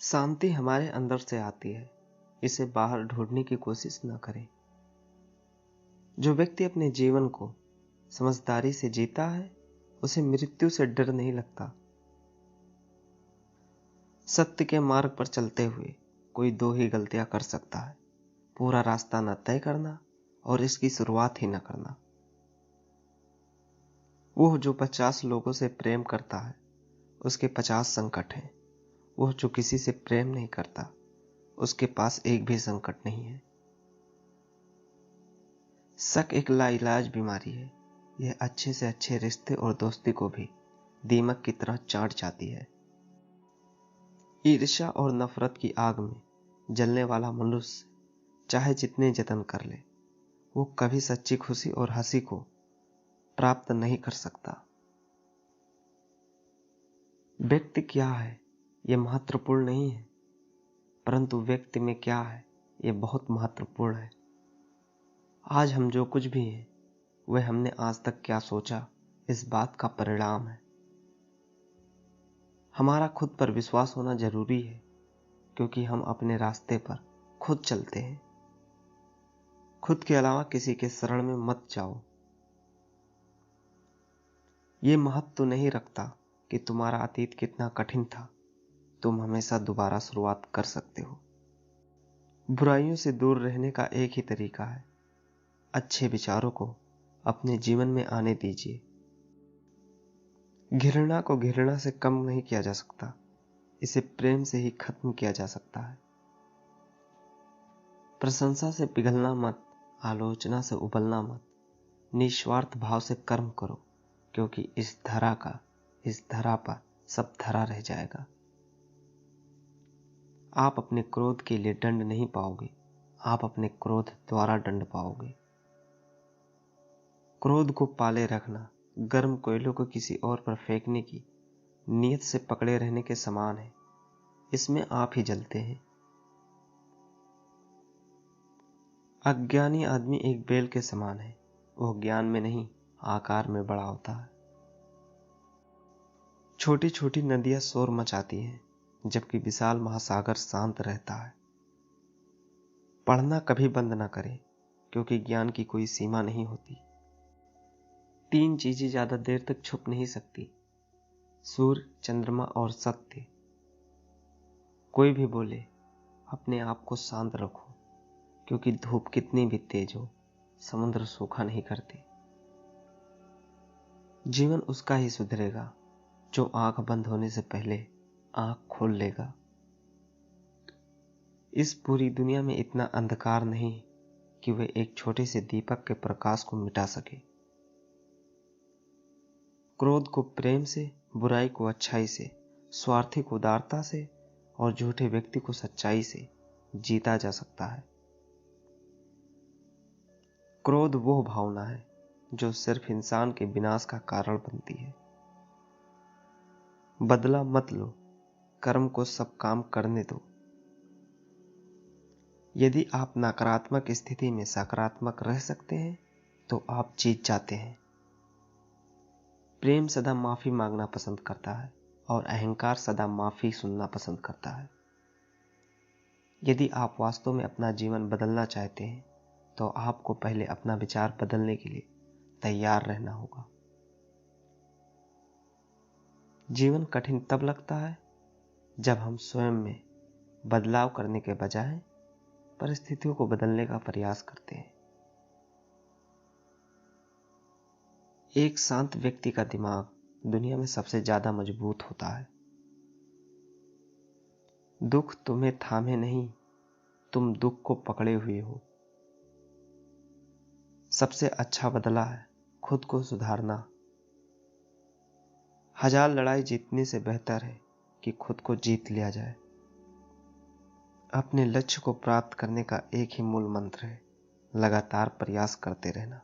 शांति हमारे अंदर से आती है, इसे बाहर ढूंढने की कोशिश न करें। जो व्यक्ति अपने जीवन को समझदारी से जीता है, उसे मृत्यु से डर नहीं लगता। सत्य के मार्ग पर चलते हुए कोई दो ही गलतियां कर सकता है, पूरा रास्ता न तय करना और इसकी शुरुआत ही न करना। वो जो 50 लोगों से प्रेम करता है, उसके 50 संकट हैं। वह जो किसी से प्रेम नहीं करता, उसके पास एक भी संकट नहीं है। शक एक लाइलाज बीमारी है। यह अच्छे से अच्छे रिश्ते और दोस्ती को भी दीमक की तरह चाट जाती है। ईर्ष्या और नफरत की आग में जलने वाला मनुष्य चाहे जितने जतन कर ले, वो कभी सच्ची खुशी और हंसी को प्राप्त नहीं कर सकता। व्यक्ति क्या है, यह महत्वपूर्ण नहीं है, परंतु व्यक्ति में क्या है, यह बहुत महत्वपूर्ण है। आज हम जो कुछ भी हैं, वह हमने आज तक क्या सोचा, इस बात का परिणाम है। हमारा खुद पर विश्वास होना जरूरी है, क्योंकि हम अपने रास्ते पर खुद चलते हैं। खुद के अलावा किसी के शरण में मत जाओ। ये महत्व तो नहीं रखता कि तुम्हारा अतीत कितना कठिन था, तुम हमेशा दोबारा शुरुआत कर सकते हो। बुराइयों से दूर रहने का एक ही तरीका है, अच्छे विचारों को अपने जीवन में आने दीजिए। घृणा को घृणा से कम नहीं किया जा सकता, इसे प्रेम से ही खत्म किया जा सकता है। प्रशंसा से पिघलना मत, आलोचना से उबलना मत। निस्वार्थ भाव से कर्म करो, क्योंकि इस धरा पर सब धरा रह जाएगा। आप अपने क्रोध के लिए दंड नहीं पाओगे, आप अपने क्रोध द्वारा दंड पाओगे। क्रोध को पाले रखना गर्म कोयलों को किसी और पर फेंकने की नीयत से पकड़े रहने के समान है। इसमें आप ही जलते हैं। अज्ञानी आदमी एक बेल के समान है, वह ज्ञान में नहीं आकार में बड़ा होता है। छोटी छोटी नदियां शोर मचाती हैं, जबकि विशाल महासागर शांत रहता है। पढ़ना कभी बंद ना करें, क्योंकि ज्ञान की कोई सीमा नहीं होती। 3 चीजें ज्यादा देर तक छुप नहीं सकती, सूर्य, चंद्रमा और सत्य। कोई भी बोले, अपने आप को शांत रखो, क्योंकि धूप कितनी भी तेज हो, समुद्र सूखा नहीं करते। जीवन उसका ही सुधरेगा जो आंख बंद होने से पहले आंख खोल लेगा। इस पूरी दुनिया में इतना अंधकार नहीं कि वे एक छोटे से दीपक के प्रकाश को मिटा सके। क्रोध को प्रेम से, बुराई को अच्छाई से, स्वार्थी को उदारता से और झूठे व्यक्ति को सच्चाई से जीता जा सकता है। क्रोध वो भावना है जो सिर्फ इंसान के विनाश का कारण बनती है। बदला मत लो, कर्म को सब काम करने दो। यदि आप नकारात्मक स्थिति में सकारात्मक रह सकते हैं, तो आप जीत जाते हैं। प्रेम सदा माफी मांगना पसंद करता है और अहंकार सदा माफी सुनना पसंद करता है। यदि आप वास्तव में अपना जीवन बदलना चाहते हैं, तो आपको पहले अपना विचार बदलने के लिए तैयार रहना होगा। जीवन कठिन तब लगता है जब हम स्वयं में बदलाव करने के बजाय परिस्थितियों को बदलने का प्रयास करते हैं। एक शांत व्यक्ति का दिमाग दुनिया में सबसे ज्यादा मजबूत होता है। दुख तुम्हें थामे नहीं, तुम दुख को पकड़े हुए हो। सबसे अच्छा बदला है खुद को सुधारना। 1000 लड़ाई जीतने से बेहतर है कि खुद को जीत लिया जाए। अपने लक्ष्य को प्राप्त करने का एक ही मूल मंत्र है, लगातार प्रयास करते रहना।